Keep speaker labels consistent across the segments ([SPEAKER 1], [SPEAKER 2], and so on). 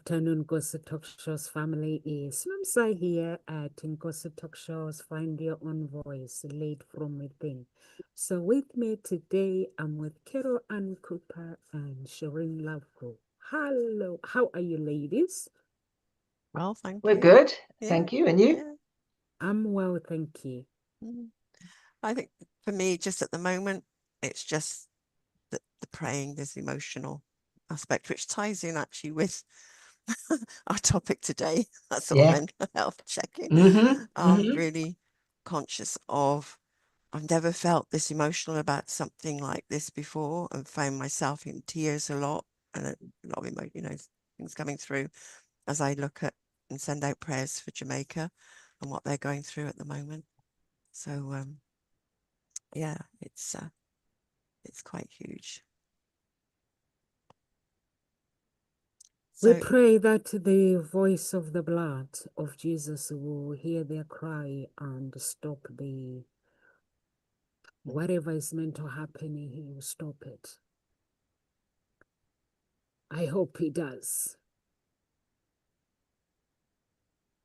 [SPEAKER 1] afternoon, Gossip Talk Shows family. Is Swamsai here at Gossip Talk Shows. Find your own voice, lead from within. So, with me today, I'm with Carol Ann Cooper and Shireen Lovegrove. Hello, how are you, ladies?
[SPEAKER 2] Well, thank
[SPEAKER 3] We're
[SPEAKER 2] you.
[SPEAKER 3] good.
[SPEAKER 2] Yeah,
[SPEAKER 3] Thank you. And you?
[SPEAKER 2] yeah.
[SPEAKER 1] I'm well, thank you.
[SPEAKER 2] Mm. I think for me, just at the moment, it's just the praying, this emotional aspect, which ties in actually with our topic today, that sort of
[SPEAKER 3] Yeah.
[SPEAKER 2] mental health check-in.
[SPEAKER 3] Mm-hmm.
[SPEAKER 2] I'm
[SPEAKER 3] Mm-hmm.
[SPEAKER 2] really conscious of, I've never felt this emotional about something like this before and found myself in tears a lot and a lot of things coming through as I look at and send out prayers for Jamaica and what they're going through at the moment. So yeah, it's quite huge.
[SPEAKER 1] We
[SPEAKER 2] So
[SPEAKER 1] pray that the voice of the blood of Jesus will hear their cry and stop the whatever is meant to happen, he will stop it. I hope he does.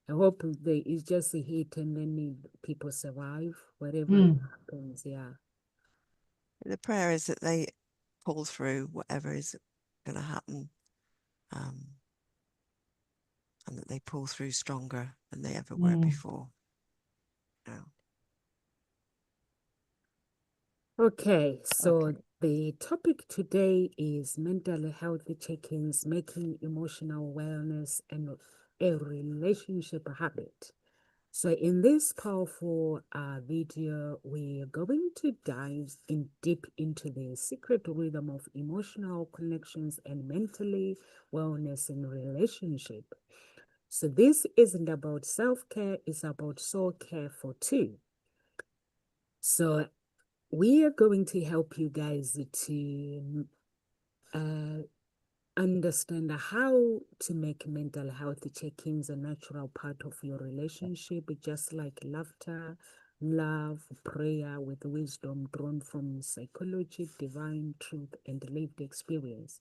[SPEAKER 1] I hope there is just a hit and then people survive, whatever
[SPEAKER 3] Mm.
[SPEAKER 1] happens. Yeah.
[SPEAKER 2] the prayer is that they pull through whatever is going to happen, um, and that they pull through stronger than they ever were
[SPEAKER 3] Mm.
[SPEAKER 2] before. You know.
[SPEAKER 1] Okay, so
[SPEAKER 2] Okay.
[SPEAKER 1] the topic today is mental health check-ins, making emotional wellness and a relationship habit. So in this powerful video, we are going to dive in deep into the secret rhythm of emotional connections and mentally wellness in relationship. So this isn't about self-care, it's about soul care for two. So we are going to help you guys to uh, understand how to make mental health check-ins a natural part of your relationship, just like laughter, love, prayer with wisdom drawn from psychology, divine truth, and lived experience.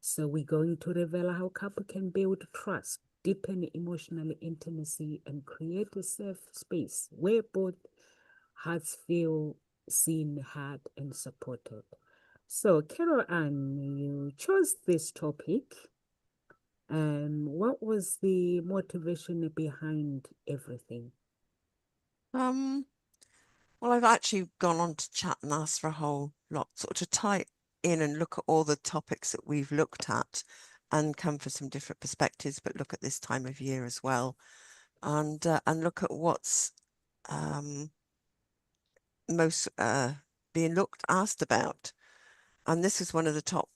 [SPEAKER 1] So we're going to reveal how couple can build trust, deepen emotional intimacy, and create a safe space where both hearts feel seen, heard, and supported. So, Carol Ann, you chose this topic. What was the motivation behind everything?
[SPEAKER 2] Um, well, I've actually gone on to chat and asked for a whole lot, sort of to tie in and look at all the topics that we've looked at and come for some different perspectives, but look at this time of year as well, and look at what's um, most being asked about. And this was one of the top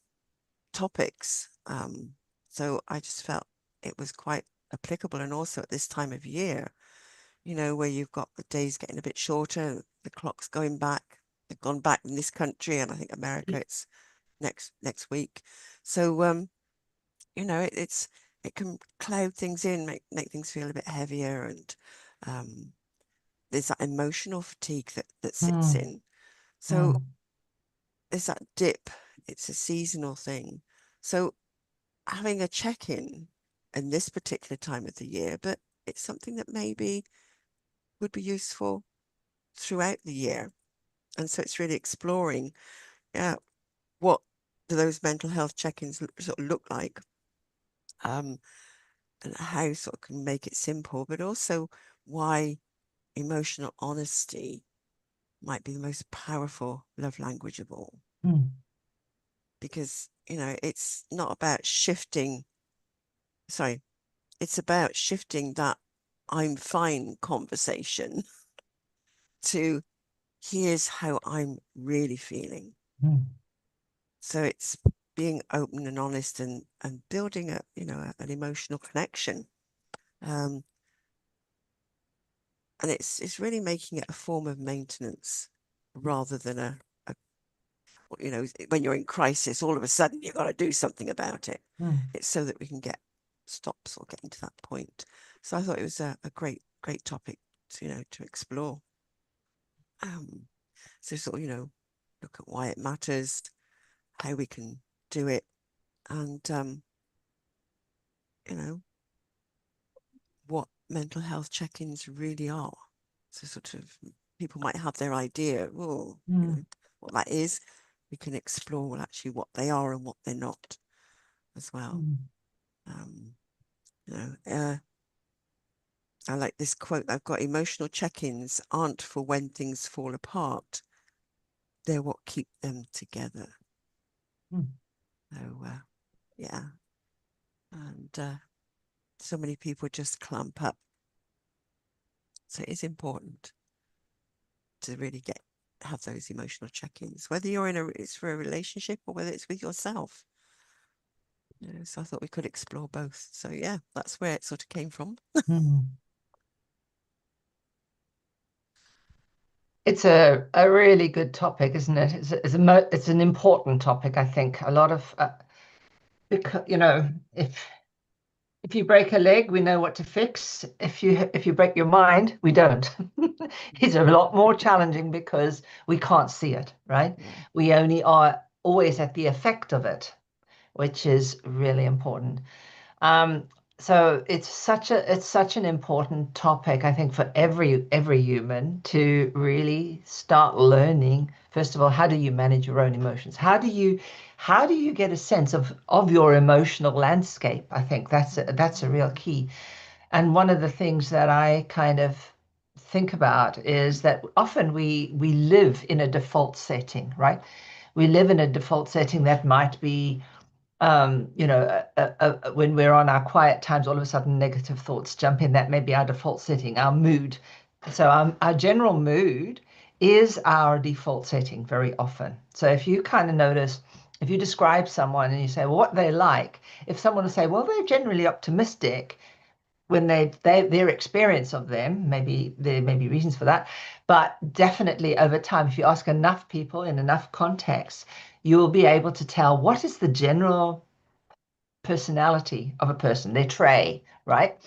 [SPEAKER 2] topics. So I just felt it was quite applicable, and also at this time of year, where you've got the days getting a bit shorter, the clock's going back. They've gone back in this country, and I think America, it's next week. So it can cloud things in, make things feel a bit heavier, and um, there's that emotional fatigue that sits
[SPEAKER 3] Mm.
[SPEAKER 2] in. So
[SPEAKER 3] Mm.
[SPEAKER 2] there's that dip. It's a seasonal thing. So having a check-in in this particular time of the year, but it's something that maybe would be useful throughout the year. And so it's really exploring, yeah, what do those mental health check-ins sort of look like, um, and how sort of can make it simple, but also why emotional honesty might be the most powerful love language of all.
[SPEAKER 3] Mm.
[SPEAKER 2] Because, it's not about sorry, it's about shifting that I'm fine conversation to here's how I'm really feeling.
[SPEAKER 3] Mm.
[SPEAKER 2] So it's being open and honest and building an emotional connection. Um, and it's really making it a form of maintenance rather than a when you're in crisis, all of a sudden you've got to do something about it.
[SPEAKER 3] Mm.
[SPEAKER 2] It's so that we can stops or getting to that point. So I thought it was a great topic to explore. Um, so sort of, look at why it matters, how we can do it, and you know, what mental health check-ins really are. So sort of people might have their idea, well, you know, what that is. We can explore well, actually what they are and what they're not as well. Um, you know, I like this quote I've got: emotional check-ins aren't for when things fall apart. They're what keep them together. So, yeah. And so many people just clump up. So it is important to really have those emotional check-ins, whether you're it's for a relationship or whether it's with yourself. You know, so I thought we could explore both. So yeah, that's where it sort of came from.
[SPEAKER 3] It's a really good topic, isn't it? It's an important topic, I think. A lot of because if you break a leg, we know what to fix. If you break your mind, we don't. It's a lot more challenging because we can't see it, right?
[SPEAKER 2] Yeah.
[SPEAKER 3] We only are always at the effect of it, which is really important. So it's such an important topic, I think, for every human to really start learning. First of all, how do you manage your own emotions? How do you get a sense of your emotional landscape? I think that's a real key. And one of the things that I kind of think about is that often we live in a default setting, right? We live in a default setting that might be when we're on our quiet times, all of a sudden negative thoughts jump in. That may be our default setting, our mood. So our general mood is our default setting very often. So if you kind of notice, if you describe someone and you say, well, what they like, if someone will say, well, they're generally optimistic, when their experience of them, maybe there may be reasons for that, but definitely over time, if you ask enough people in enough contexts, you will be able to tell what is the general personality of a person, their trait, right?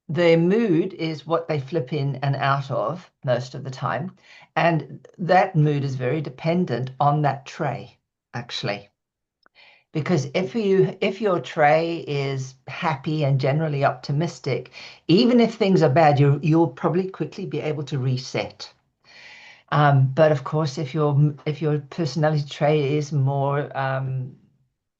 [SPEAKER 3] Their mood is what they flip in and out of most of the time. And that mood is very dependent on that trait, actually. Because if your tray is happy and generally optimistic, even if things are bad, you'll probably quickly be able to reset. But of course, if your personality trait is more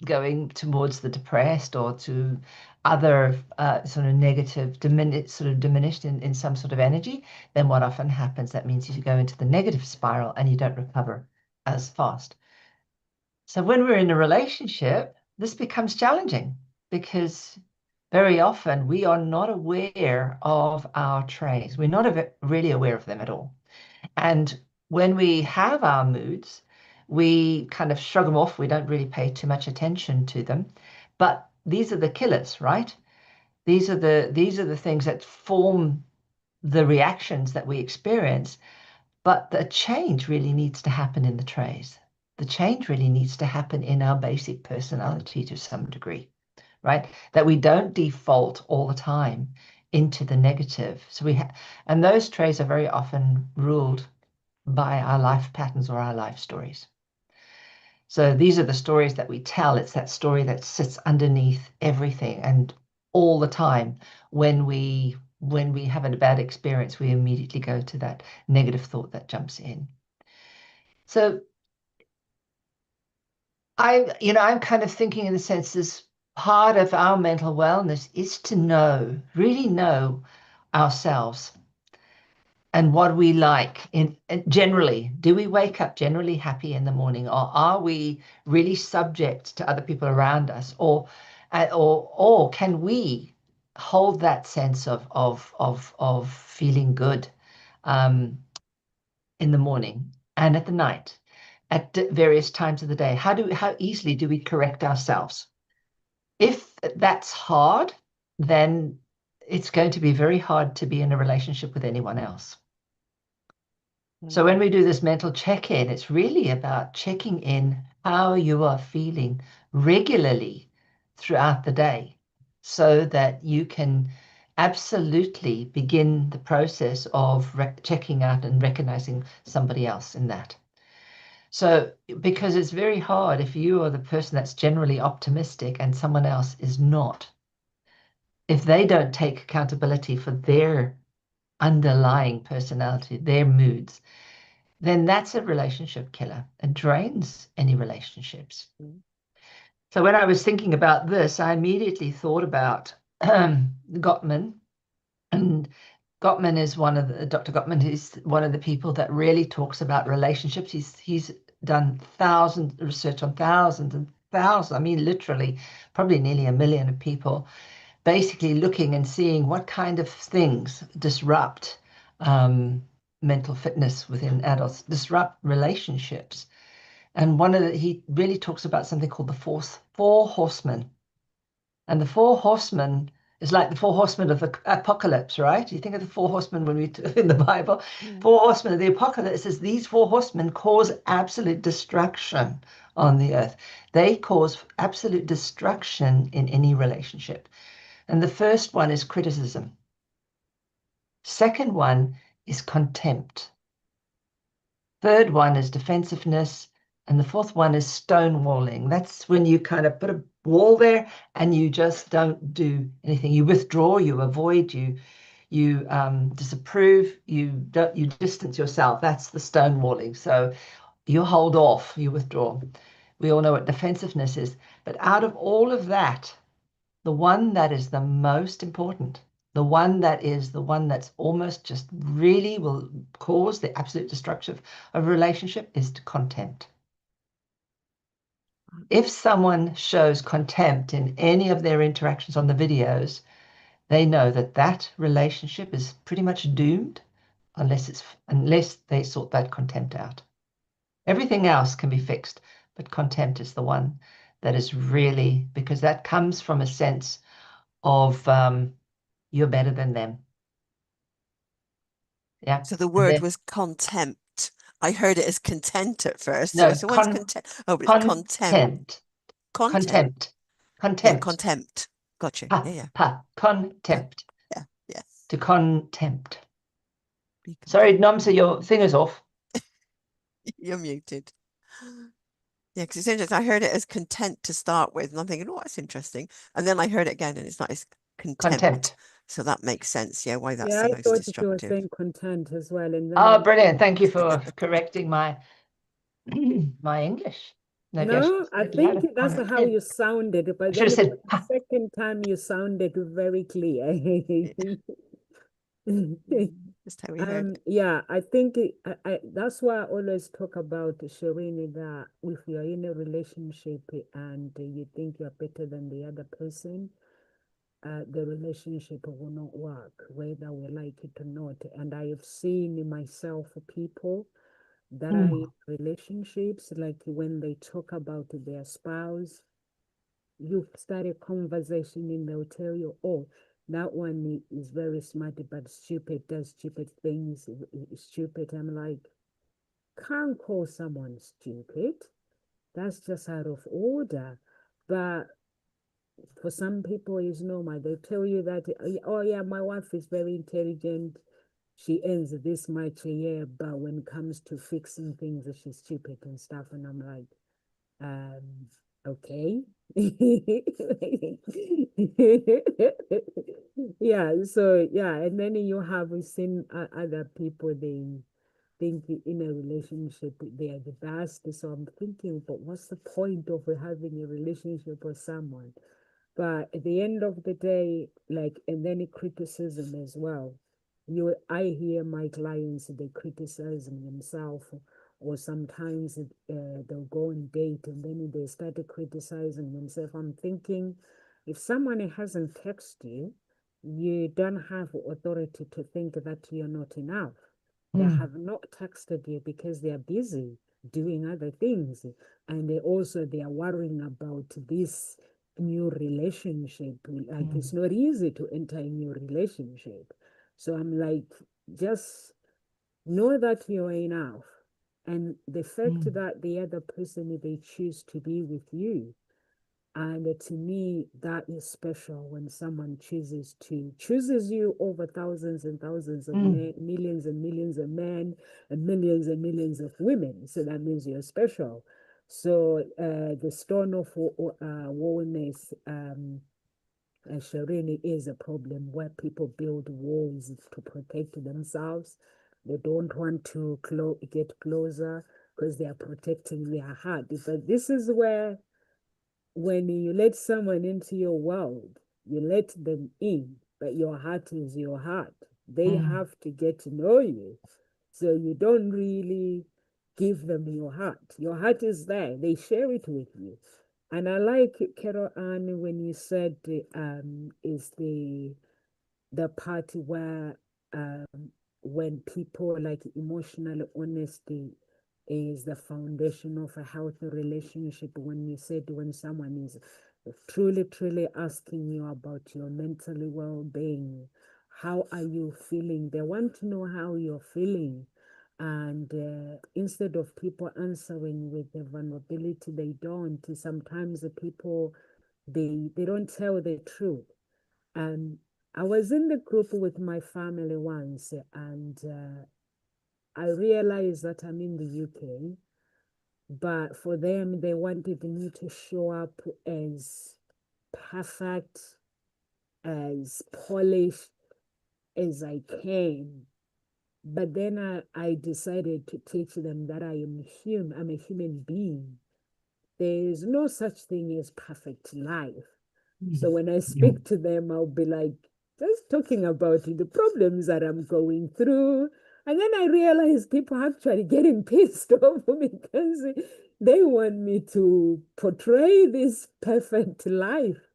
[SPEAKER 3] going towards the depressed or to other sort of negative, diminished in some sort of energy, then what often happens, that means you go into the negative spiral and you don't recover as fast. So when we're in a relationship, this becomes challenging because very often we are not aware of our traits. We're not really aware of them at all. And when we have our moods, we kind of shrug them off. We don't really pay too much attention to them. But these are the killers, right? These are the things that form the reactions that we experience. But the change really needs to happen in the traits. The change really needs to happen in our basic personality to some degree, right? That we don't default all the time into the negative. So and those traits are very often ruled by our life patterns or our life stories. So these are the stories that we tell. It's that story that sits underneath everything, and all the time when we have a bad experience, we immediately go to that negative thought that jumps in. So I'm kind of thinking in the sense this part of our mental wellness is to really know ourselves and what we like generally. Do we wake up generally happy in the morning, or are we really subject to other people around us, or can we hold that sense of feeling good in the morning and at the night, at various times of the day? How easily do we correct ourselves? If that's hard, then it's going to be very hard to be in a relationship with anyone else. So when we do this mental check-in, it's really about checking in how you are feeling regularly throughout the day so that you can absolutely begin the process of checking out and recognizing somebody else in that. So, because it's very hard if you are the person that's generally optimistic and someone else is not, if they don't take accountability for their underlying personality, their moods, then that's a relationship killer. It drains any relationships.
[SPEAKER 2] Mm.
[SPEAKER 3] So when I was thinking about this, I immediately thought about Gottman. And Gottman is Dr. Gottman is one of the people that really talks about relationships. He's done research on thousands and thousands, I mean, literally, probably nearly 1 million of people, basically looking and seeing what kind of things disrupt mental fitness within adults, disrupt relationships. And he really talks about something called the four horsemen. And the four horsemen is like the four horsemen of the apocalypse, right? You think of the four horsemen when in the Bible, four horsemen of the apocalypse says these four horsemen cause absolute destruction on the earth. They cause absolute destruction in any relationship. And the first one is criticism. Second one is contempt. Third one is defensiveness. And the fourth one is stonewalling. That's when you kind of put a wall there and you just don't do anything. You withdraw, you avoid, you disapprove, you distance yourself. That's the stonewalling. So you hold off, you withdraw. We all know what defensiveness is. But out of all of that, the one that is the most important, the one that's almost just really will cause the absolute destruction of a relationship is contempt. If someone shows contempt in any of their interactions on the videos, they know that that relationship is pretty much doomed unless they sort that contempt out. Everything else can be fixed, but contempt is the one that is really, because that comes from a sense of you're better than them. Yeah.
[SPEAKER 2] So the word was contempt. I heard it as content at first.
[SPEAKER 3] No,
[SPEAKER 2] So what's content? Oh, but it's contempt.
[SPEAKER 3] Contempt.
[SPEAKER 2] Yeah, contempt. Gotcha. Yeah.
[SPEAKER 3] Contempt.
[SPEAKER 2] Yeah.
[SPEAKER 3] To contempt. Sorry, Nomsa, your thing is off.
[SPEAKER 2] You're muted. Yeah, because it's interesting. I heard it as content to start with, and I'm thinking, oh, that's interesting. And then I heard it again, and it's not as contempt. So that makes sense. Yeah, why that's the most
[SPEAKER 1] thought
[SPEAKER 2] destructive.
[SPEAKER 1] You were saying content as well. And
[SPEAKER 3] then brilliant. Thank you for correcting my my English.
[SPEAKER 1] No, I think that's how you sounded, but then
[SPEAKER 3] said,
[SPEAKER 1] the second time you sounded very clear.
[SPEAKER 2] Just how we heard.
[SPEAKER 1] Yeah, I think that's why I always talk about showing that if you're in a relationship and you think you're better than the other person, the relationship will not work, whether we like it or not. And I have seen in myself people that are in relationships, like when they talk about their spouse, you start a conversation and they'll tell you, oh, that one is very smart but stupid, does stupid things, stupid. I'm like, can't call someone stupid. That's just out of order. But for some people, it's normal. They'll tell you that, oh, yeah, my wife is very intelligent. She earns this much a year, but when it comes to fixing things, she's stupid and stuff. And I'm like, okay. Yeah, so yeah, and then you have seen other people, they think in a relationship they are the best. So I'm thinking, but what's the point of having a relationship with someone? But at the end of the day, like, and then criticism as well. I hear my clients, they criticize themselves, or sometimes they'll go on date and then they start criticizing themselves. I'm thinking, if someone hasn't texted you, you don't have authority to think that you're not enough. They have not texted you because they are busy doing other things, and they are worrying about this new relationship. Like it's not easy to enter a new relationship. So I'm like, just know that you're enough. And the fact that the other person, they choose to be with you. And to me, that is special when someone chooses you over thousands and thousands of men, millions and millions of men, and millions of women. So that means you're special. So the stone of wholeness, Sharing is a problem where people build walls to protect themselves. They don't want to get closer because they are protecting their heart. But this is where, when you let someone into your world, you let them in, but your heart is your heart. They have to get to know you. So you don't really give them your heart. Your heart is there. They share it with you. And I like, Carol Ann, when you said is the part where when people, like, emotional honesty is the foundation of a healthy relationship. When you said, when someone is truly asking you about your mental well-being, how are you feeling, they want to know how you're feeling. And instead of people answering with the vulnerability, they don't. Sometimes the people, they don't tell the truth. I was in the group with my family once, and I realized that I'm in the UK, but for them, they wanted me to show up as perfect, as polished as I can. But then I decided to teach them that I'm a human being. There is no such thing as perfect life. So when I speak to them, I'll be like, just talking about the problems that I'm going through. And then I realize people are actually getting pissed off because they want me to portray this perfect life,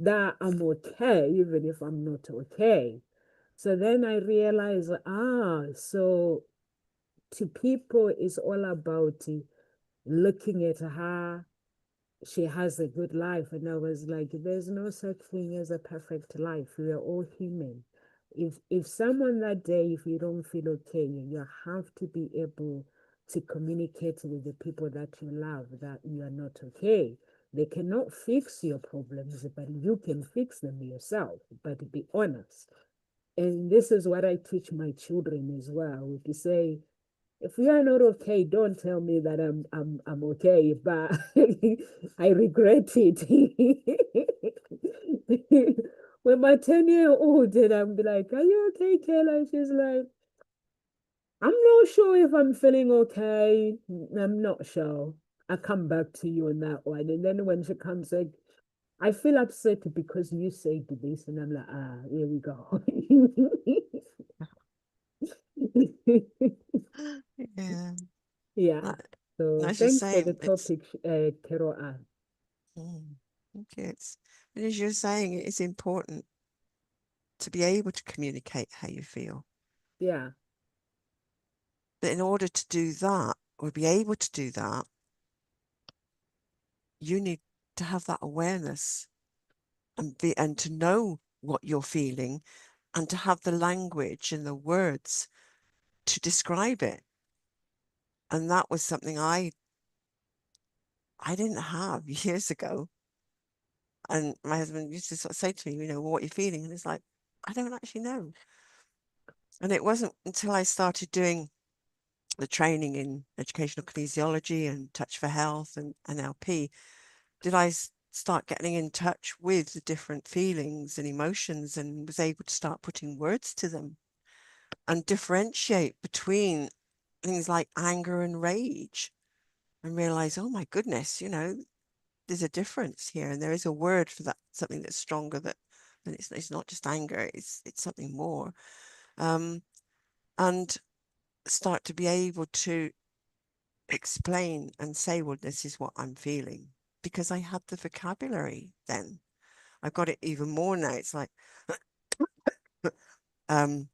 [SPEAKER 1] that I'm okay, even if I'm not okay. So then I realize, so to people, it's all about looking at her, she has a good life. And I was like, there's no such thing as a perfect life. We are all human. If someone that day, if you don't feel okay, you have to be able to communicate with the people that you love that you are not okay. They cannot fix your problems, but you can fix them yourself. But be honest. And this is what I teach my children as well. To say, if you are not okay, don't tell me that I'm okay, but I regret it. When my 10-year-old and I'm like, are you okay, Kayla? She's like, I'm not sure if I'm feeling okay. I'm not sure. I'll come back to you on that one. And then when she comes like, I feel upset because you said this, and I'm like, here we go.
[SPEAKER 2] Yeah.
[SPEAKER 1] Yeah. So
[SPEAKER 2] As you're
[SPEAKER 1] thanks for the
[SPEAKER 2] saying, it's
[SPEAKER 1] topic, Carol Ann.
[SPEAKER 2] okay. But as you're saying, it is important to be able to communicate how you feel.
[SPEAKER 1] Yeah.
[SPEAKER 2] But in order to do that, or be able to do that, you need to have that awareness and to know what you're feeling and to have the language and the words to describe it. And that was something I didn't have years ago. And my husband used to sort of say to me, what you're feeling. And it's like, I don't actually know. And it wasn't until I started doing the training in educational kinesiology and touch for health and NLP did I start getting in touch with the different feelings and emotions and was able to start putting words to them and differentiate between things like anger and rage and realize, oh my goodness, there's a difference here and there is a word for that, something that's stronger and it's not just anger, it's something more. And start to be able to explain and say, well, this is what I'm feeling, because I had the vocabulary then. I've got it even more now. It's like, and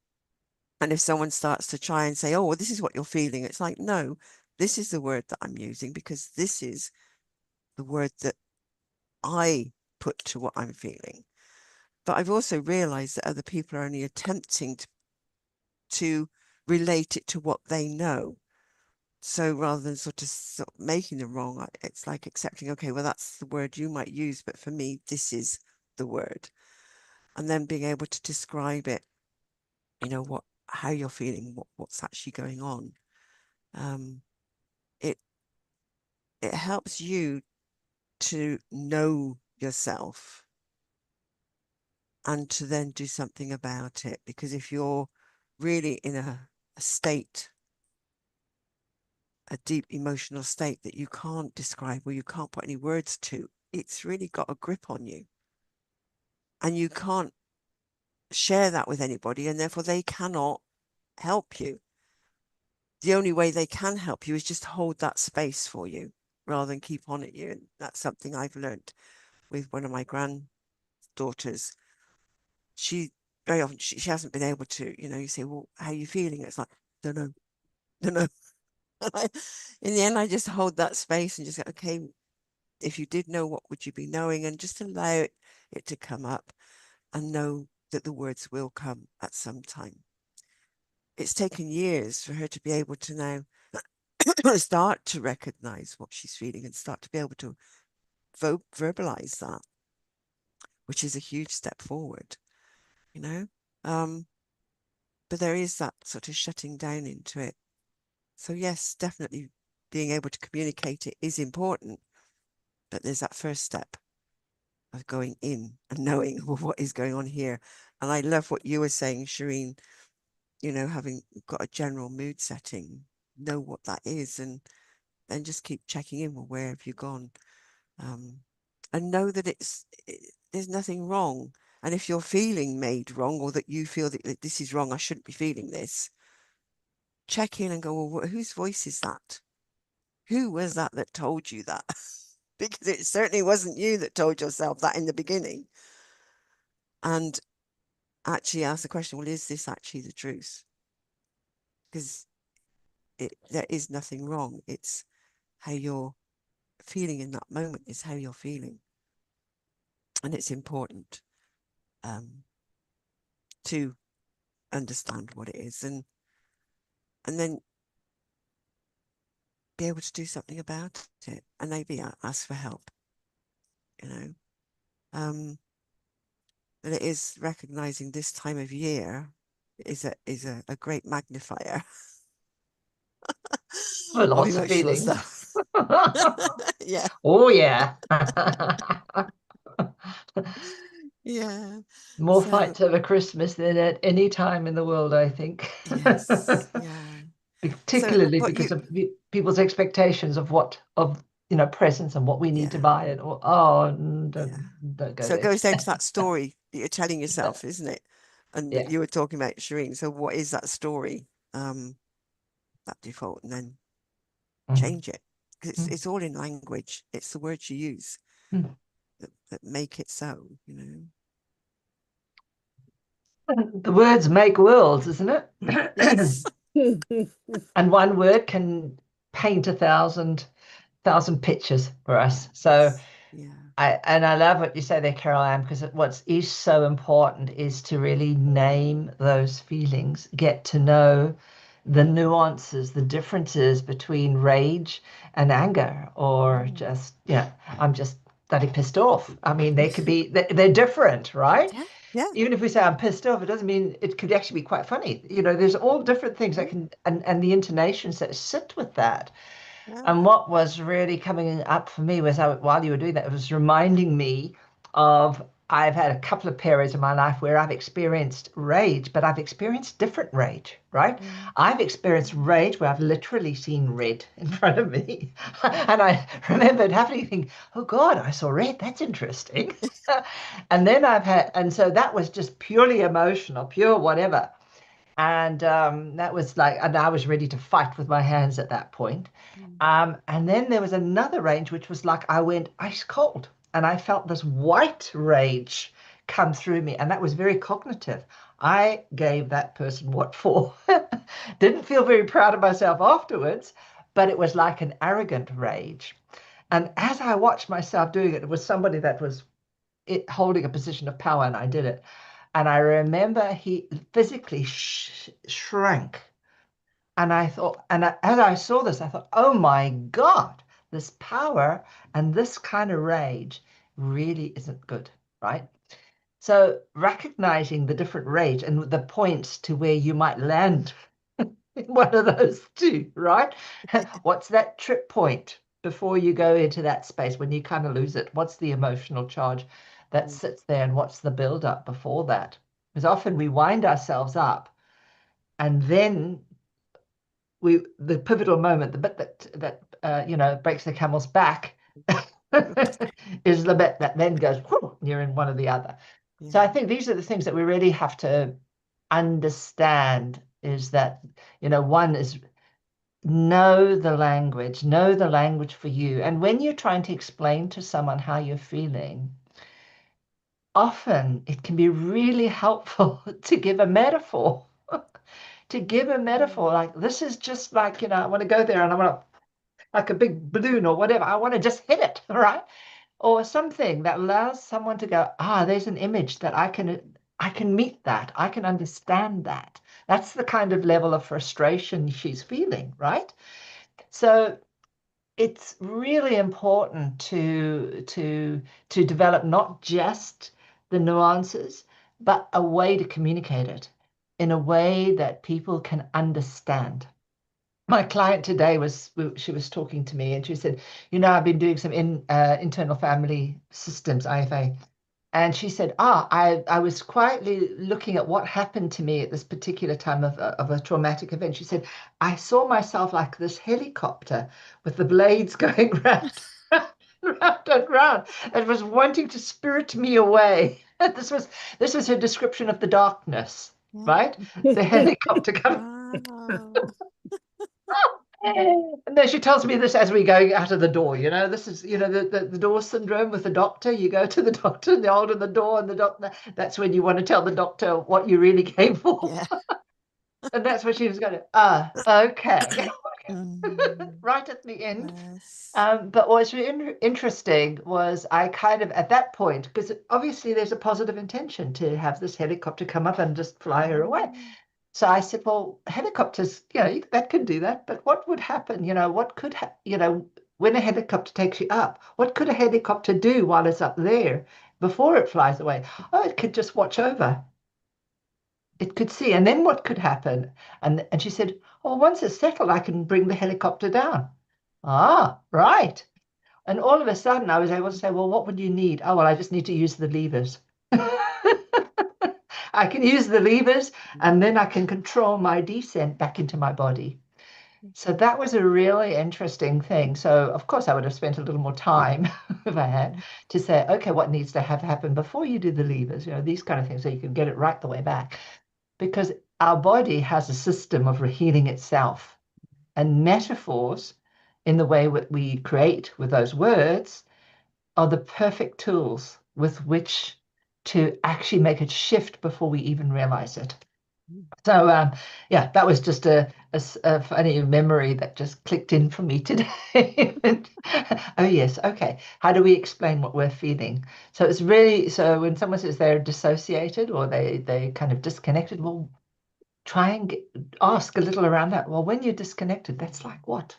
[SPEAKER 2] if someone starts to try and say, oh, well, this is what you're feeling, it's like, no, this is the word that I'm using because this is the word that I put to what I'm feeling. But I've also realized that other people are only attempting to relate it to what they know. So rather than sort of making them wrong, it's like accepting, okay, well, that's the word you might use, but for me, this is the word. And then being able to describe it, how you're feeling, what's actually going on. It helps you to know yourself and to then do something about it. Because if you're really in a state, a deep emotional state that you can't describe or you can't put any words to, it's really got a grip on you. And you can't share that with anybody, and therefore they cannot help you. The only way they can help you is just hold that space for you rather than keep on at you. And that's something I've learned with one of my granddaughters. She very often she hasn't been able to, you say, well, how are you feeling? It's like, don't know, don't know. In the end, I just hold that space and just go, okay, if you did know, what would you be knowing? And just allow it to come up and know that the words will come at some time. It's taken years for her to be able to now start to recognize what she's feeling and start to be able to verbalize that, which is a huge step forward, you know. But there is that sort of shutting down into it. So yes, definitely being able to communicate it is important, but there's that first step of going in and knowing what is going on here. And I love what you were saying, Shireen, having got a general mood setting, know what that is, and then just keep checking in. Well, where have you gone? And know that there's nothing wrong. And if you're feeling made wrong, or that you feel that this is wrong, I shouldn't be feeling this, check in and go, well, whose voice is that? Who was that told you that? Because it certainly wasn't you that told yourself that in the beginning. And actually ask the question, well, is this actually the truth? Because there is nothing wrong. It's how you're feeling in that moment is how you're feeling. And it's important to understand what it is and then be able to do something about it, and maybe ask for help, but it is recognizing this time of year is a great magnifier
[SPEAKER 3] Oh,
[SPEAKER 2] of
[SPEAKER 3] lots of
[SPEAKER 2] emotional
[SPEAKER 3] feelings.
[SPEAKER 2] stuff. Yeah.
[SPEAKER 3] Oh, yeah.
[SPEAKER 2] Yeah.
[SPEAKER 3] More
[SPEAKER 2] So
[SPEAKER 3] fights over Christmas than at any time in the world, I think.
[SPEAKER 2] yes, yeah. So
[SPEAKER 3] Particularly
[SPEAKER 2] what
[SPEAKER 3] because
[SPEAKER 2] you
[SPEAKER 3] of people's expectations of presents and what we need to
[SPEAKER 2] yeah,
[SPEAKER 3] buy. And
[SPEAKER 2] yeah.
[SPEAKER 3] don't go
[SPEAKER 2] So it
[SPEAKER 3] there.
[SPEAKER 2] goes down to that story that you're telling yourself, isn't it? And
[SPEAKER 3] Yeah.
[SPEAKER 2] you were talking about Shireen. So what is that story? That default, and then
[SPEAKER 3] Mm.
[SPEAKER 2] change it. Because it's all in language. It's the words you use
[SPEAKER 3] Mm.
[SPEAKER 2] that make it so,
[SPEAKER 3] The words make worlds, isn't it?
[SPEAKER 2] Yes.
[SPEAKER 3] And one word can paint a thousand pictures for us. So
[SPEAKER 2] Yeah.
[SPEAKER 3] I love what you say there, Carol Ann, because what is so important is to really name those feelings, get to know the nuances, the differences between rage and anger, or just, I'm just bloody pissed off. I mean, they could be, they're different, right?
[SPEAKER 2] Yeah. Yeah.
[SPEAKER 3] Even if we say I'm pissed off, it doesn't mean it could actually be quite funny. There's all different things that can, and the intonations that sit with that.
[SPEAKER 2] Yeah.
[SPEAKER 3] And what was really coming up for me was while you were doing that, it was reminding me of I've had a couple of periods in my life where I've experienced rage, but I've experienced different rage, right? I've experienced rage where I've literally seen red in front of me. And I remembered having to think, oh God, I saw red. That's interesting. And then and so that was just purely emotional, pure whatever. And that was like, and I was ready to fight with my hands at that point. And then there was another range, which was like I went ice cold and I felt this white rage come through me. And that was very cognitive. I gave that person what for. Didn't feel very proud of myself afterwards, but it was like an arrogant rage. And as I watched myself doing it, it was somebody that was holding a position of power, and I did it. And I remember he physically shrank. And I thought, as I saw this, I thought, oh my God, this power and this kind of rage really isn't good, right? So recognizing the different rage and the points to where you might land in one of those two, right? What's that trip point before you go into that space when you kind of lose it? What's the emotional charge that sits there, and what's the build up before that? Because often we wind ourselves up, and then the pivotal moment, the bit that breaks the camel's back, is the bit that then goes, whoo, you're in one or the other. So I think these are the things that we really have to understand, is that, one is know the language for you. And when you're trying to explain to someone how you're feeling, often it can be really helpful to give a metaphor. Like, this is just like, I want to go there and I want to, like a big balloon or whatever, I want to just hit it, right? Or something that allows someone to go, there's an image that I can meet that, I can understand that. That's the kind of level of frustration she's feeling, right? So it's really important to develop not just the nuances, but a way to communicate it in a way that people can understand. My client today she was talking to me, and she said, I've been doing some internal family systems, IFA. And she said, I was quietly looking at what happened to me at this particular time of a traumatic event. She said, I saw myself like this helicopter with the blades going round, round and round, and was wanting to spirit me away. This was her description of the darkness, right? The helicopter coming.
[SPEAKER 2] Wow.
[SPEAKER 3] And then she tells me this as we go out of the door. This is, the door syndrome with the doctor. You go to the doctor and they hold the door, and the doctor, that's when you want to tell the doctor what you really came for.
[SPEAKER 2] Yeah.
[SPEAKER 3] And that's what she was going, okay. Right at the end.
[SPEAKER 2] Yes.
[SPEAKER 3] But what was really interesting was I kind of, at that point, because obviously there's a positive intention to have this helicopter come up and just fly her away. So I said, well, helicopters, that could do that. But what would happen? What could, when a helicopter takes you up, what could a helicopter do while it's up there before it flies away? Oh, it could just watch over. It could see. And then what could happen? And she said, oh, once it's settled, I can bring the helicopter down. Ah, right. And all of a sudden I was able to say, well, what would you need? Oh, well, I just need to use the levers. I can use the levers, and then I can control my descent back into my body. So that was a really interesting thing. So of course I would have spent a little more time if I had to say, okay, what needs to have happen before you do the levers, these kind of things, so you can get it right the way back. Because our body has a system of healing itself, and metaphors in the way that we create with those words are the perfect tools with which to actually make it shift before we even realize it. So that was just a funny memory that just clicked in for me today. Oh yes, okay. How do we explain what we're feeling? So it's really, so when someone says they're dissociated or they kind of disconnected, well, try and ask a little around that. Well, when you're disconnected, that's like what?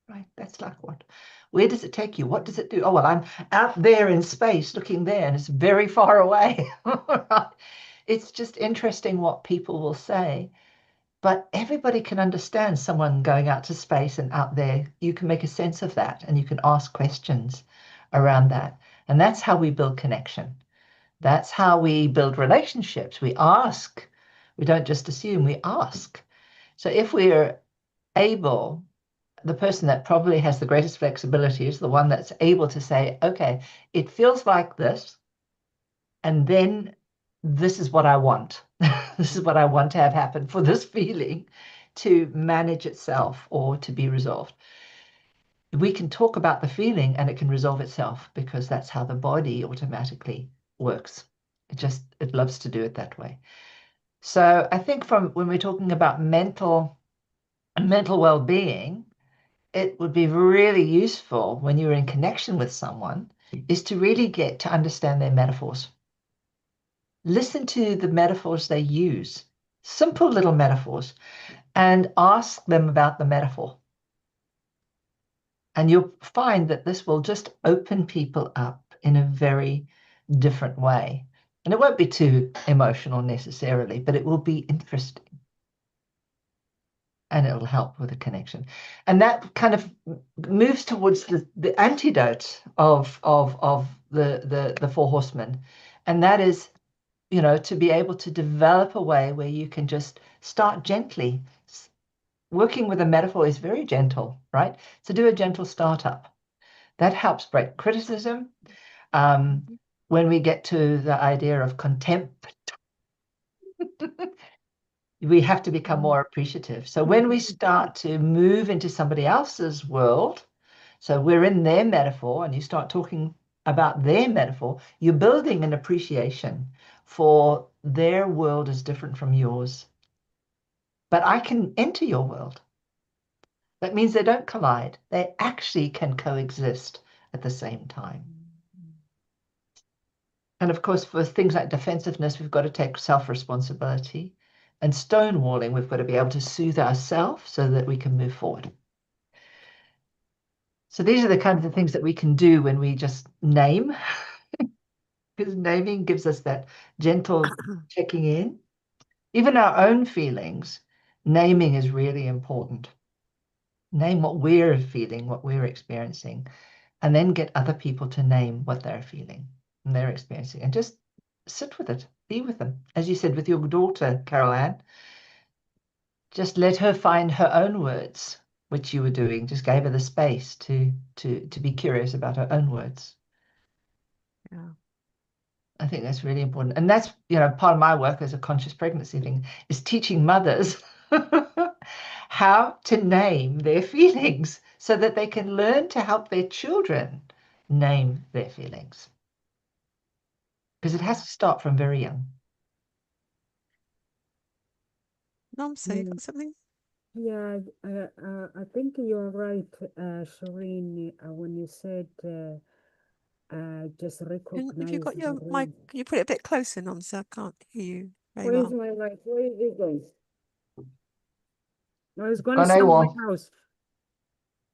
[SPEAKER 3] Right? That's like what? Where does it take you? What does it do? Oh, well, I'm out there in space looking there, and it's very far away. It's just interesting what people will say. But everybody can understand someone going out to space and out there. You can make a sense of that, and you can ask questions around that. And that's how we build connection. That's how we build relationships. We ask. We don't just assume, we ask. So if we're able, the person that probably has the greatest flexibility is the one that's able to say, okay, it feels like this, and then this is what I want. This is what I want to have happen for this feeling to manage itself or to be resolved. We can talk about the feeling and it can resolve itself, because that's how the body automatically works. It loves to do it that way. So I think from when we're talking about mental well-being, it would be really useful when you're in connection with someone is to really get to understand their metaphors. Listen to the metaphors they use, simple little metaphors, and ask them about the metaphor. And you'll find that this will just open people up in a very different way. And it won't be too emotional necessarily, but it will be interesting. And it'll help with a connection. And that kind of moves towards the antidote of the four horsemen, and that is, you know, to be able to develop a way where you can just start gently. Working with a metaphor is very gentle, right? So do a gentle startup. That helps break criticism. When we get to the idea of contempt, we have to become more appreciative. So when we start to move into somebody else's world, so we're in their metaphor and you start talking about their metaphor, you're building an appreciation for their world is different from yours. But I can enter your world. That means they don't collide. They actually can coexist at the same time. And of course, for things like defensiveness, we've got to take self-responsibility. And stonewalling, we've got to be able to soothe ourselves so that we can move forward. So these are the kinds of things that we can do when we just name, because naming gives us that gentle checking in. Even our own feelings, naming is really important. Name what we're feeling, what we're experiencing, and then get other people to name what they're feeling and they're experiencing, and just sit with it, be with them. As you said with your daughter, Carol Ann, just let her find her own words, which you were doing, just gave her the space to be curious about her own words.
[SPEAKER 2] Yeah.
[SPEAKER 3] I think that's really important. And that's, you know, part of my work as a conscious pregnancy thing is teaching mothers how to name their feelings so that they can learn to help their children name their feelings. Because it has to start from very young.
[SPEAKER 2] Namsa, you got something?
[SPEAKER 1] Yeah, I think you're right, Shireen, when you said just
[SPEAKER 2] Have you
[SPEAKER 1] recognize
[SPEAKER 2] got
[SPEAKER 1] the
[SPEAKER 2] your mic?
[SPEAKER 1] room.
[SPEAKER 2] Can you put it a bit closer, Namsa? I can't hear you very
[SPEAKER 1] Where is
[SPEAKER 2] well.
[SPEAKER 1] my light? Where is it going? No, it's going to
[SPEAKER 3] Gone
[SPEAKER 1] sell my
[SPEAKER 3] AWOL.
[SPEAKER 1] house.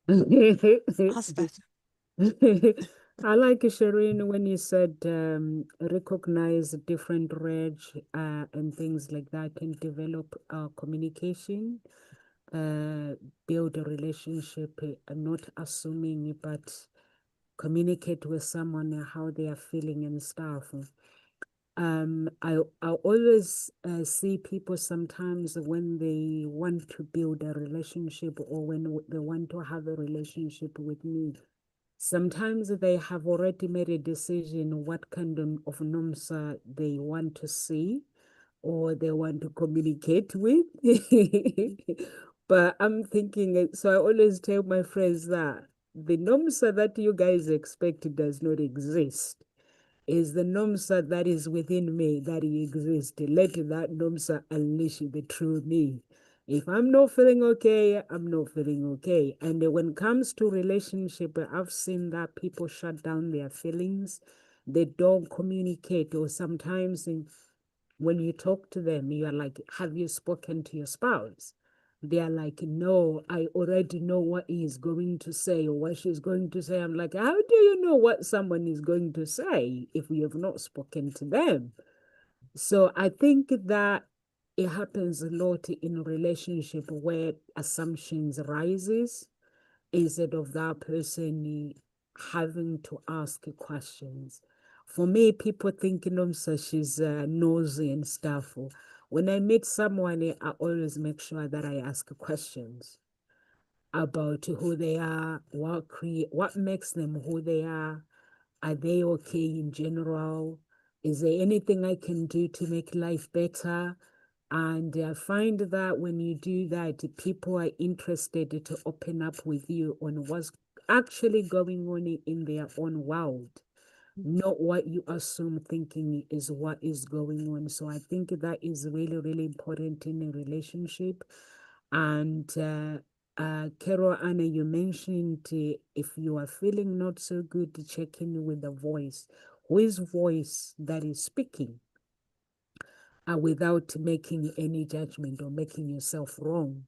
[SPEAKER 2] That's better.
[SPEAKER 1] I like Shireen when you said recognize different reg and things like that and develop communication, build a relationship, not assuming, but communicate with someone how they are feeling and stuff. I always see people sometimes when they want to build a relationship or when they want to have a relationship with me. Sometimes they have already made a decision what kind of NOMSA they want to see or they want to communicate with. But I'm thinking, so I always tell my friends that the NOMSA that you guys expect does not exist. Is the NOMSA that is within me that exists. Let that NOMSA unleash the true me. If I'm not feeling okay, I'm not feeling okay. And when it comes to relationship, I've seen that people shut down their feelings. They don't communicate, or sometimes when you talk to them, you are like, have you spoken to your spouse? They are like, no, I already know what he is going to say or what she's going to say. I'm like, how do you know what someone is going to say if you have not spoken to them? So I think that it happens a lot in a relationship where assumptions rises instead of that person having to ask questions. For me, people thinking she's nosy and stuff. When I meet someone, I always make sure that I ask questions about who they are, what makes them who they are they okay in general? Is there anything I can do to make life better? And I find that when you do that, people are interested to open up with you on what's actually going on in their own world, not what you assume thinking is what is going on. So I think that is really, really important in a relationship. And Carol Anna, you mentioned if you are feeling not so good, to check in with the voice. Whose voice that is speaking? Without making any judgment or making yourself wrong.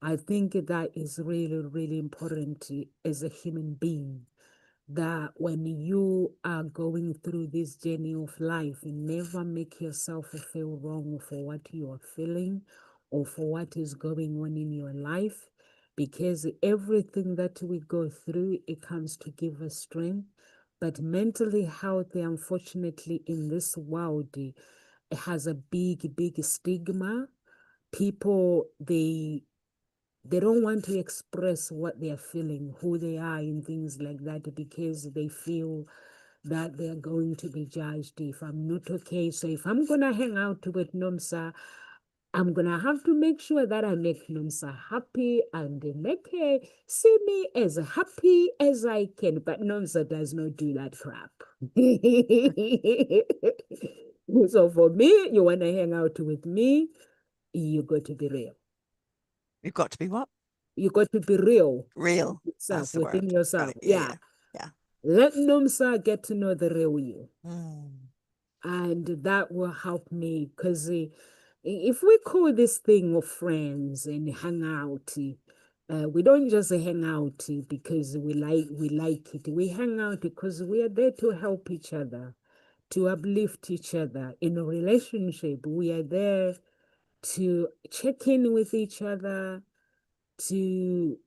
[SPEAKER 1] I think that is really, really important as a human being. That when you are going through this journey of life, never make yourself feel wrong for what you are feeling or for what is going on in your life, because everything that we go through, it comes to give us strength. But mentally healthy, unfortunately, in this world, it has a big stigma. People, they don't want to express what they are feeling, who they are, and things like that, because they feel that they're going to be judged if I'm not okay. So if I'm gonna hang out with Nomsa, I'm gonna have to make sure that I make Nomsa happy and make her see me as happy as I can. But Nomsa does not do that crap. So for me, you wanna hang out with me, you got to be real.
[SPEAKER 2] You've got to be what?
[SPEAKER 1] You got to be real.
[SPEAKER 2] Real.
[SPEAKER 1] Yourself,
[SPEAKER 2] That's the
[SPEAKER 1] within
[SPEAKER 2] word. Got
[SPEAKER 1] yourself.
[SPEAKER 2] it. Yeah,
[SPEAKER 1] Yeah.
[SPEAKER 2] yeah, yeah.
[SPEAKER 1] Let Nomsa get to know the real you.
[SPEAKER 2] Mm.
[SPEAKER 1] And that will help me because if we call this thing of friends and hang out, we don't just hang out because we like it. We hang out because we are there to help each other, to uplift each other. In a relationship, we are there to check in with each other, to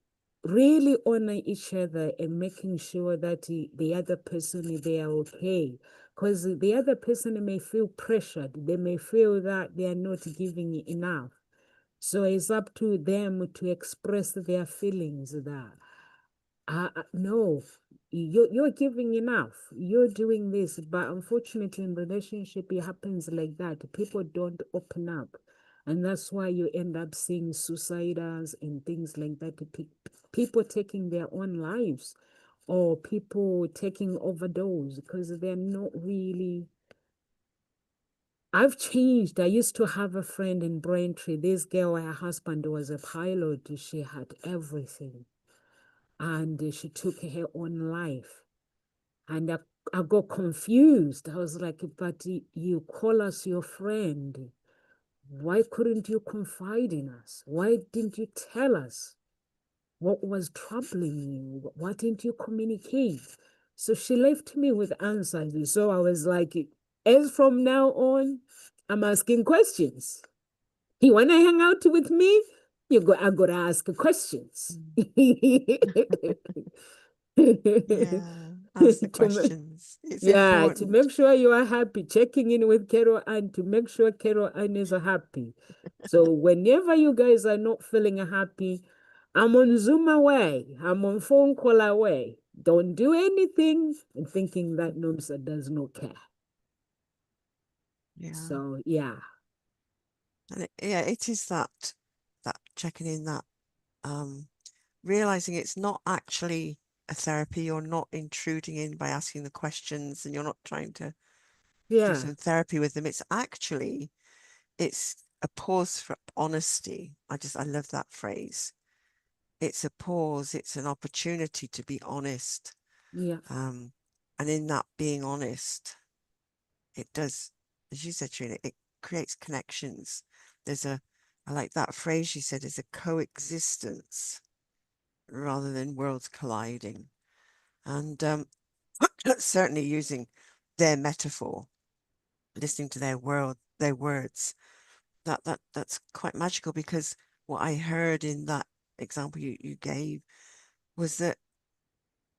[SPEAKER 1] really honor each other and making sure that the other person they are okay, because the other person may feel pressured, they may feel that they are not giving enough, so it's up to them to express their feelings that no, you're giving enough, you're doing this. But unfortunately, in relationship, it happens like that. People don't open up. And that's why you end up seeing suicides and things like that. People taking their own lives or people taking overdose because they're not really. I've changed. I used to have a friend in Braintree. This girl, her husband was a pilot. She had everything and she took her own life. And I got confused. I was like, but you call us your friend. Why couldn't you confide in us? Why didn't you tell us what was troubling you? Why didn't you communicate? So she left me with answers. So I was like, as from now on, I'm asking questions. You want to hang out with me? I got to ask questions.
[SPEAKER 2] Yeah. Ask the
[SPEAKER 1] to,
[SPEAKER 2] questions. It's
[SPEAKER 1] yeah, to
[SPEAKER 2] important.
[SPEAKER 1] make sure you are happy, checking in with Carol Ann to make sure Carol Ann is happy. So whenever you guys are not feeling happy, I'm on Zoom away, I'm on phone call away. Don't do anything and thinking that Nomsa does not care.
[SPEAKER 2] Yeah.
[SPEAKER 1] So yeah.
[SPEAKER 2] And yeah, it is that checking in, that realizing it's not actually a therapy. You're not intruding in by asking the questions, and you're not trying to do
[SPEAKER 1] Yeah.
[SPEAKER 2] some therapy with them. It's a pause for honesty. I love that phrase. It's a pause. It's an opportunity to be honest.
[SPEAKER 1] Yeah.
[SPEAKER 2] And in that being honest, it does, as you said, Trina, it creates connections. I like that phrase you said, is a coexistence rather than worlds colliding. And certainly using their metaphor, listening to their words, that's quite magical, because what I heard in that example you gave was that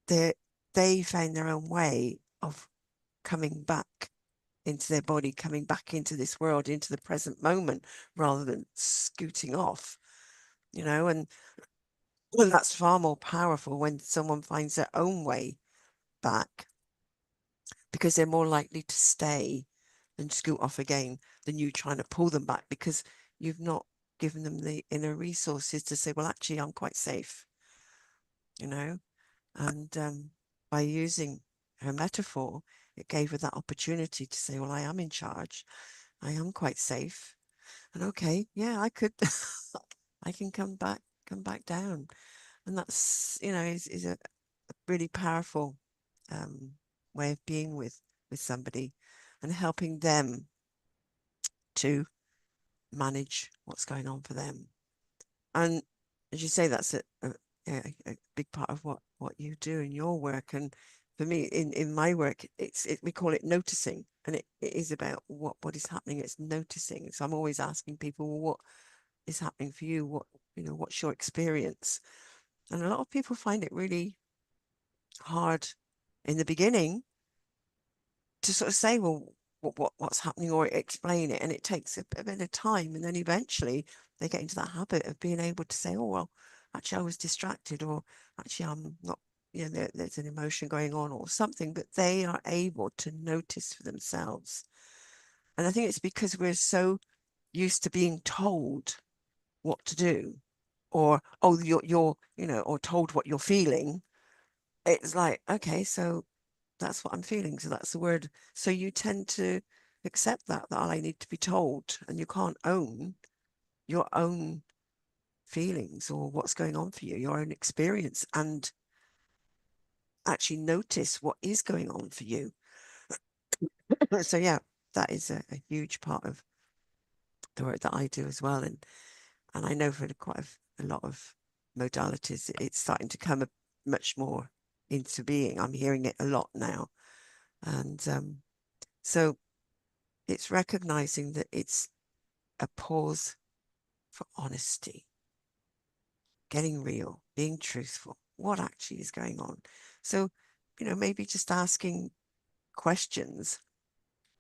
[SPEAKER 2] they they found their own way of coming back into their body, coming back into this world, into the present moment, rather than scooting off, and well, that's far more powerful when someone finds their own way back, because they're more likely to stay than scoot off again than you trying to pull them back, because you've not given them the inner resources to say, well, actually, I'm quite safe, and by using her metaphor, it gave her that opportunity to say, well, I am in charge. I am quite safe. And okay, yeah, I could, I can come back down. And that's, is a really powerful way of being with somebody and helping them to manage what's going on for them. And as you say, that's a big part of what you do in your work. And for me, in my work, we call it noticing, and it is about what is happening. It's noticing. So I'm always asking people, well, what is happening for you? What's your experience? And a lot of people find it really hard in the beginning to sort of say, well, what's happening, or explain it. And it takes a bit of time. And then eventually they get into that habit of being able to say, oh, well, actually I was distracted, or actually I'm not, there's an emotion going on or something, but they are able to notice for themselves. And I think it's because we're so used to being told what to do, or, oh, you're or told what you're feeling. It's like, okay, so that's what I'm feeling. So that's the word. So you tend to accept that I need to be told, and you can't own your own feelings or what's going on for you, your own experience, and actually notice what is going on for you. So yeah, that is a huge part of the work that I do as well. And I know for quite a lot of modalities, it's starting to come much more into being. I'm hearing it a lot now. And so it's recognizing that it's a pause for honesty, getting real, being truthful, what actually is going on. So, maybe just asking questions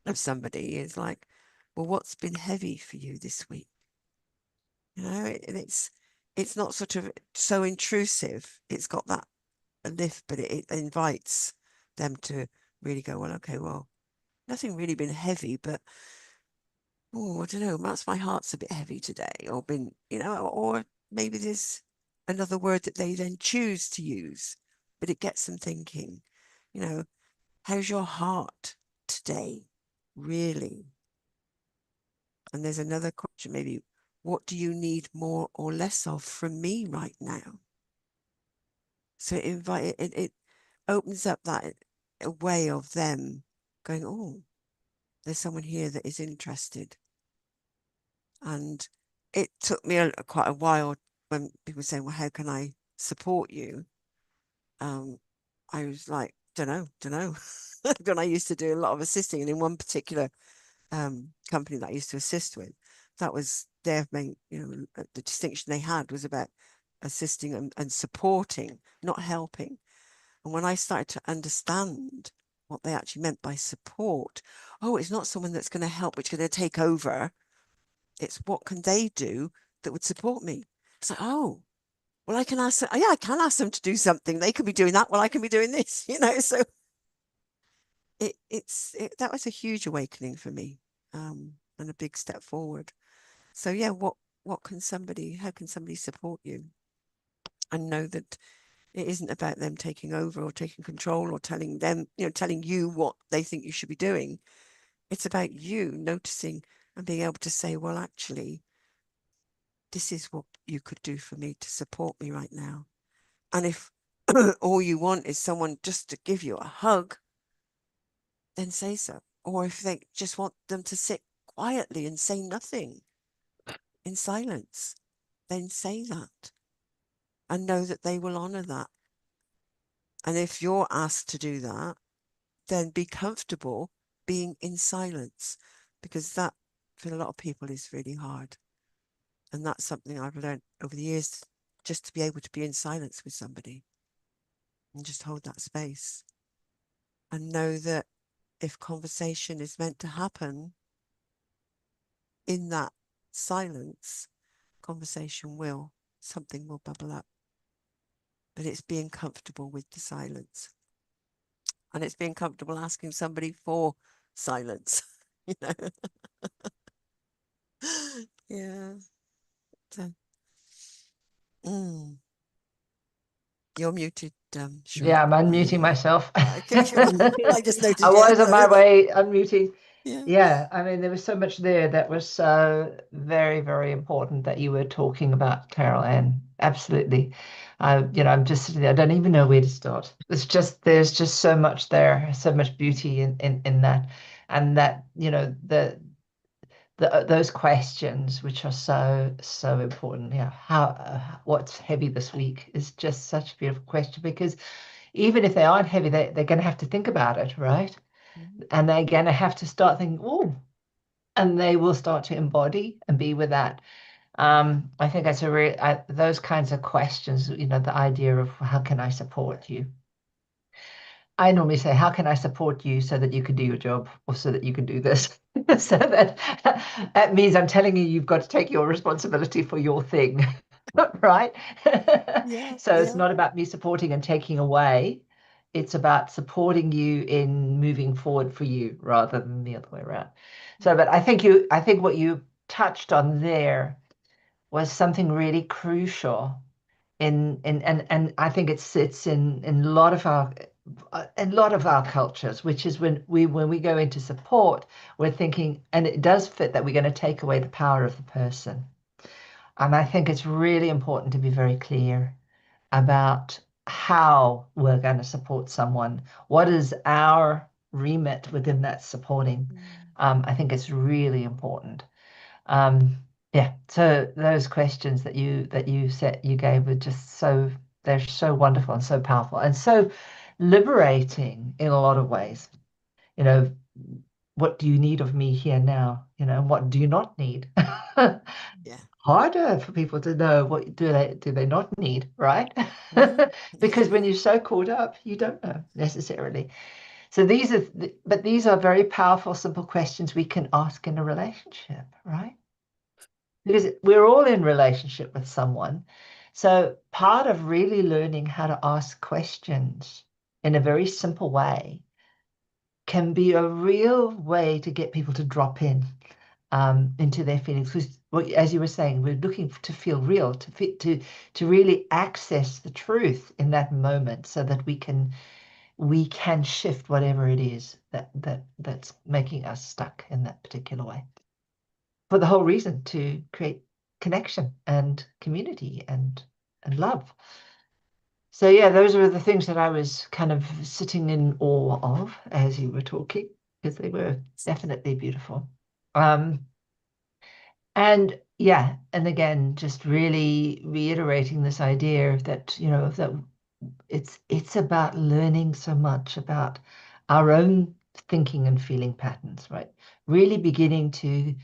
[SPEAKER 2] of somebody is like, well, what's been heavy for you this week? And it's not sort of so intrusive. It's got that lift, but it invites them to really go, well, okay, well, nothing really been heavy, but oh, I don't know, perhaps my heart's a bit heavy today, or been, or maybe there's another word that they then choose to use, but it gets them thinking, how's your heart today, really? And there's another question, maybe, what do you need more or less of from me right now? So it opens up that a way of them going, oh, there's someone here that is interested. And it took me quite a while when people say, well, how can I support you? I was like, don't know. When I used to do a lot of assisting, and in one particular company that I used to assist with, that was their main, the distinction they had was about assisting and supporting, not helping. And when I started to understand what they actually meant by support, oh, it's not someone that's going to help, which is going to take over. It's what can they do that would support me? It's like, oh, well, I can ask them, yeah, I can ask them to do something. They could be doing that. Well, I can be doing this, so that was a huge awakening for me, and a big step forward. So yeah, how can somebody support you and know that it isn't about them taking over or taking control or telling them, telling you what they think you should be doing. It's about you noticing and being able to say, well, actually, this is what you could do for me to support me right now. And if all you want is someone just to give you a hug, then say so. Or if they just want them to sit quietly and say nothing in silence, then say that and know that they will honor that. And if you're asked to do that, then be comfortable being in silence, because that for a lot of people is really hard. And that's something I've learned over the years, just to be able to be in silence with somebody and just hold that space and know that if conversation is meant to happen in that silence, something will bubble up. But it's being comfortable with the silence. And it's being comfortable asking somebody for silence, Yeah. So, you're muted, Cherie.
[SPEAKER 3] Yeah, I'm unmuting myself.
[SPEAKER 2] Okay. I just noticed.
[SPEAKER 3] I was on my
[SPEAKER 2] Yeah.
[SPEAKER 3] way unmuting.
[SPEAKER 2] Yeah.
[SPEAKER 3] Yeah, I mean, there was so much there that was so very, very important that you were talking about, Carol Ann. Absolutely. I'm just sitting there. I don't even know where to start. There's just so much there, so much beauty in that, and that, those questions which are so important. Yeah, what's heavy this week is just such a beautiful question, because even if they aren't heavy, they're going to have to think about it, right?
[SPEAKER 2] Mhm.
[SPEAKER 3] And they're going to have to start thinking, oh, and they will start to embody and be with that. I think that's those kinds of questions, the idea of how can I support you? I normally say, how can I support you so that you can do your job or so that you can do this? So that means I'm telling you, you've got to take your responsibility for your thing, right?
[SPEAKER 2] Yeah,
[SPEAKER 3] So it's
[SPEAKER 2] yeah.
[SPEAKER 3] not about me supporting and taking away. It's about supporting you in moving forward for you rather than the other way around. So, but I think what you touched on there was something really crucial and I think it's in a lot of our cultures, which is when we go into support, we're thinking, and it does fit that we're going to take away the power of the person. And I think it's really important to be very clear about how we're going to support someone. What is our remit within that supporting? I think it's really important. Um, yeah, so those questions that you gave were just they're so wonderful and so powerful and so liberating in a lot of ways. You know, what do you need of me here now? You know, what do you not need?
[SPEAKER 2] Yeah.
[SPEAKER 3] Harder for people to know what do they not need, right?
[SPEAKER 2] Mm.
[SPEAKER 3] Because when you're so caught up, you don't know necessarily. So these are very powerful, simple questions we can ask in a relationship, right? Because we're all in relationship with someone. So part of really learning how to ask questions in a very simple way can be a real way to get people to drop in into their feelings. Because as you were saying, we're looking to feel real, to really access the truth in that moment, so that we can shift whatever it is that's making us stuck in that particular way. For the whole reason to create connection and community and love. So yeah, those were the things that I was kind of sitting in awe of as you were talking, because they were definitely beautiful. Um, and yeah, and again, just really reiterating this idea that, that it's about learning so much about our own thinking and feeling patterns, right? Really beginning to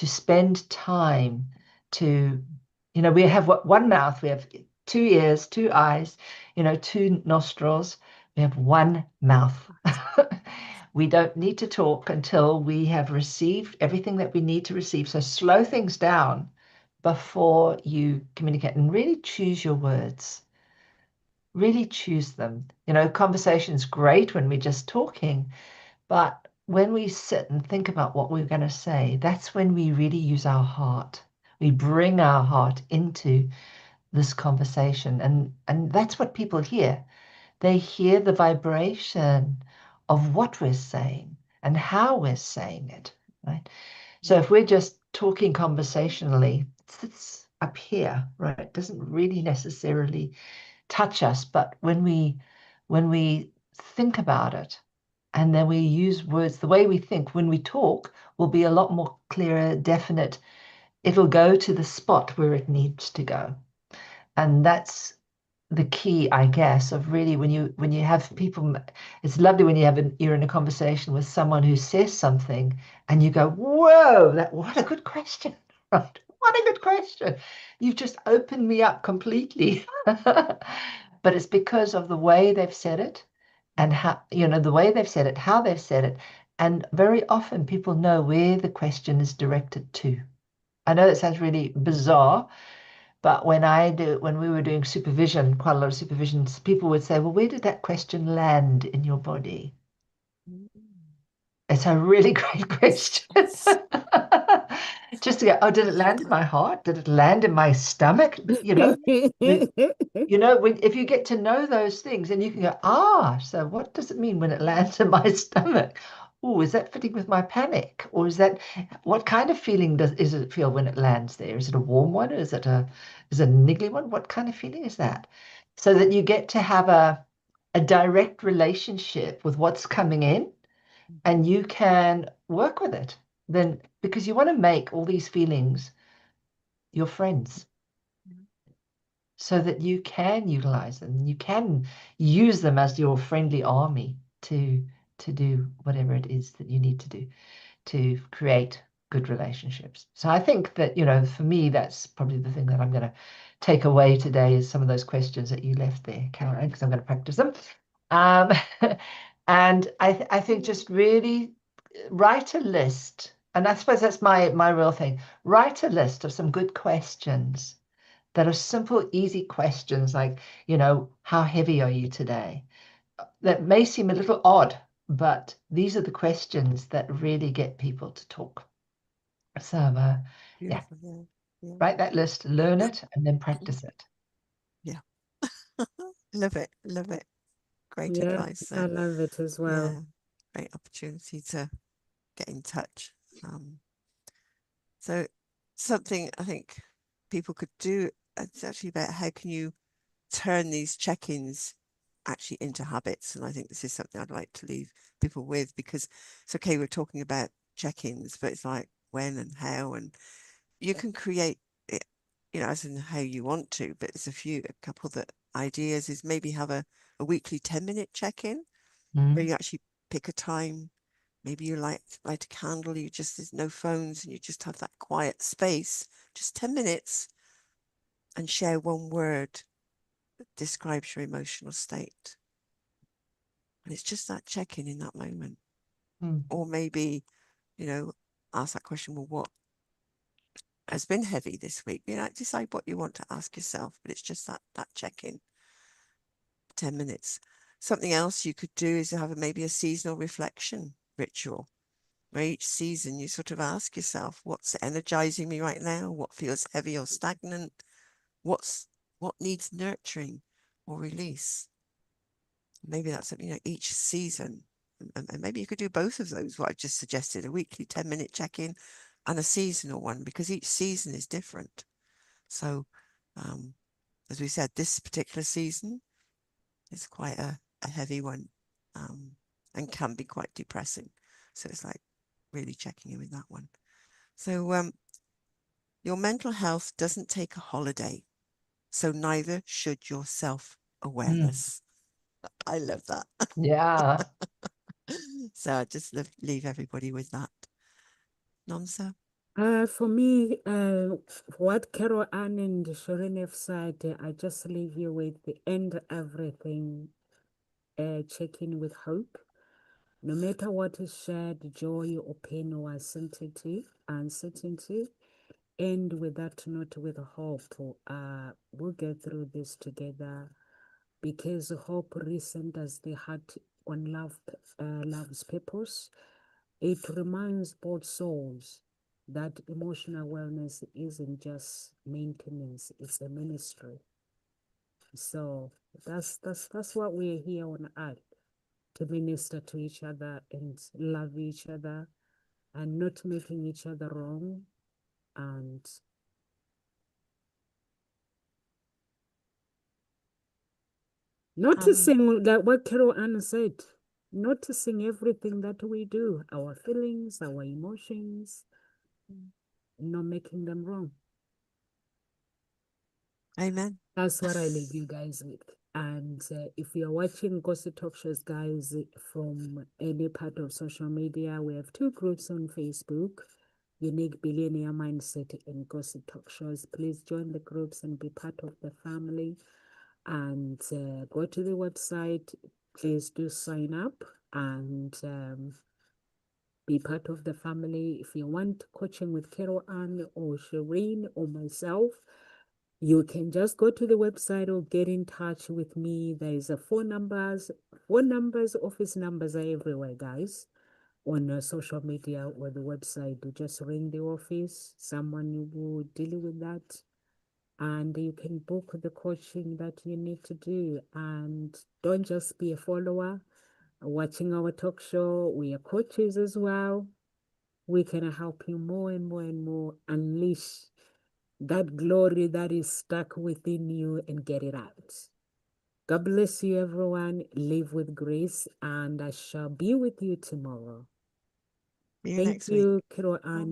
[SPEAKER 3] spend time to, we have one mouth, we have two ears, two eyes, two nostrils, we have one mouth. We don't need to talk until we have received everything that we need to receive. So slow things down before you communicate and really choose your words. Really choose them. Conversation's great when we're just talking, but when we sit and think about what we're going to say, that's when we really use our heart. We bring our heart into this conversation, and that's what people hear. They hear the vibration of what we're saying and how we're saying it, right? So if we're just talking conversationally, it's up here, right? It doesn't really necessarily touch us, but when we think about it and then we use words, the way we think when we talk will be a lot more clearer, definite. It'll go to the spot where it needs to go. And that's the key, I guess, of really when you have people. It's lovely when you're in a conversation with someone who says something and you go, whoa, what a good question. Right, what a good question. You've just opened me up completely. But it's because of the way they've said it, and how, the way they've said it, how they've said it. And very often people know where the question is directed to. I know that sounds really bizarre, but when we were doing supervision, quite a lot of supervisions, people would say, well, where did that question land in your body? It's a really great question.
[SPEAKER 2] Yes.
[SPEAKER 3] Just to go, oh, did it land in my heart? Did it land in my stomach? If you get to know those things, and you can go, so what does it mean when it lands in my stomach? Oh, is that fitting with my panic? Or what kind of feeling is it feel when it lands there? Is it a warm one? Is it a niggly one? What kind of feeling is that? So that you get to have a direct relationship with what's coming in, and you can work with it. Then, because you want to make all these feelings your friends, so that you can utilize them, you can use them as your friendly army to do whatever it is that you need to do to create good relationships. So I think that, for me, that's probably the thing that I'm going to take away today, is some of those questions that you left there, Caroline, because I'm going to practice them. Um, and I think just really write a list. And I suppose that's my real thing. Write a list of some good questions that are simple, easy questions like, how heavy are you today? That may seem a little odd, but these are the questions that really get people to talk. So, yeah,
[SPEAKER 2] Beautiful. Yeah. Yeah.
[SPEAKER 3] write that list, learn it, and then practice it.
[SPEAKER 2] Yeah. Love it. Love it. Great
[SPEAKER 1] Yeah,
[SPEAKER 2] advice
[SPEAKER 1] I
[SPEAKER 2] there.
[SPEAKER 1] love it as well.
[SPEAKER 2] Yeah. Great opportunity to get in touch. So something I think people could do, it's actually about how can you turn these check-ins actually into habits. And I think this is something I'd like to leave people with, because it's okay, we're talking about check-ins, but it's like when and how, and you can create it, as in how you want to, but there's a couple that ideas is maybe have a weekly 10-minute check-in where you actually pick a time. Maybe you light a candle, there's no phones and you just have that quiet space, just 10 minutes, and share one word that describes your emotional state. And it's just that check-in in that moment. Or maybe, ask that question, well, what has been heavy this week? Decide what you want to ask yourself, but it's just that check-in, 10 minutes. Something else you could do is have maybe a seasonal reflection ritual, where each season you sort of ask yourself, what's energizing me right now? What feels heavy or stagnant? What needs nurturing or release? Maybe that's something, each season. And maybe you could do both of those, what I just suggested, a weekly 10-minute check-in and a seasonal one, because each season is different. So, as we said, this particular season is quite a heavy one, and can be quite depressing. So it's like really checking in with that one. So your mental health doesn't take a holiday, so neither should your self-awareness. I love that.
[SPEAKER 3] Yeah.
[SPEAKER 2] So I just leave everybody with that. Nomsa?
[SPEAKER 1] For me, what Carol Ann and Shireen have said, I just leave you with the end everything, check in with hope. No matter what is shared, joy or pain or uncertainty, end with that note with hope. We'll get through this together, because hope recenters the heart on love's purpose. It reminds both souls that emotional wellness isn't just maintenance, it's a ministry. So that's what we're here on earth, to minister to each other and love each other and not making each other wrong, and noticing that what Carol Ann said, noticing everything that we do, our feelings, our emotions, not making them wrong.
[SPEAKER 2] Amen.
[SPEAKER 1] That's what I leave you guys with. And if you're watching Gossip Talk Shows, guys, from any part of social media, we have 2 groups on Facebook, Unique Billionaire Mindset and Gossip Talk Shows. Please join the groups and be part of the family. And go to the website. Please do sign up and be part of the family. If you want coaching with Carol Ann or Shireen or myself, you can just go to the website or get in touch with me. There is a phone numbers, office numbers are everywhere, guys. On social media or the website, you just ring the office. Someone will deal with that, and you can book the coaching that you need to do. And don't just be a follower watching our talk show. We are coaches as well. We can help you more and more and more unleash that glory that is stuck within you and get it out. God bless you, everyone. Live with grace, and I shall be with you tomorrow.
[SPEAKER 2] See you
[SPEAKER 1] Thank
[SPEAKER 2] next week.
[SPEAKER 1] you, Kiro Ann.